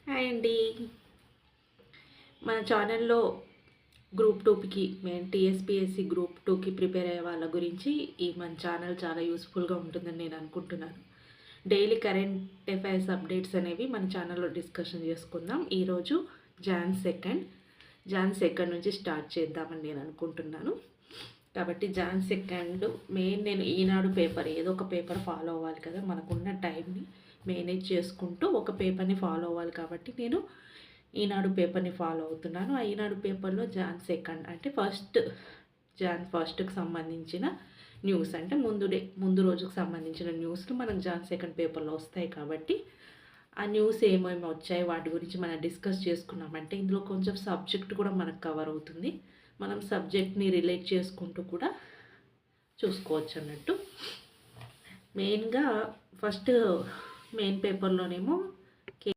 Hi అండి. మన ఛానల్లో గ్రూప్ 2కి టీఎస్పీఎస్సీ గ్రూప్ 2కి ప్రిపేర్ అయ్యే వాళ్ళ గురించి మన ఛానల్ చాలా యూస్ఫుల్గా ఉంటుందని నేను అనుకుంటున్నాను. డైలీ కరెంట్ అఫైర్స్ అప్డేట్స్ అనేవి మన ఛానల్లో డిస్కషన్ చేసుకుందాం. ఈరోజు జాన్ సెకండ్ నుంచి స్టార్ట్ చేద్దామని నేను అనుకుంటున్నాను. కాబట్టి జాన్ సెకండ్ నేను ఈనాడు పేపర్ ఏదో ఒక పేపర్ ఫాలో అవ్వాలి కదా, మనకున్న టైంని మేనేజ్ చేసుకుంటూ ఒక పేపర్ని ఫాలో అవ్వాలి. కాబట్టి నేను ఈనాడు పేపర్ని ఫాలో అవుతున్నాను. ఆ ఈనాడు పేపర్లో జాన్ సెకండ్ అంటే జాన్ ఫస్ట్కి సంబంధించిన న్యూస్, అంటే ముందు రోజుకు సంబంధించిన న్యూస్లు మనకు జాన్ సెకండ్ పేపర్లో వస్తాయి. కాబట్టి ఆ న్యూస్ ఏమేమి వచ్చాయి వాటి గురించి మనం డిస్కస్ చేసుకున్నామంటే ఇందులో కొంచెం సబ్జెక్ట్ కూడా మనకు కవర్ అవుతుంది. మనం సబ్జెక్ట్ని రిలేట్ చేసుకుంటూ కూడా చూసుకోవచ్చు అన్నట్టు. మెయిన్గా ఫస్ట్ మెయిన్ పేపర్లోనేమో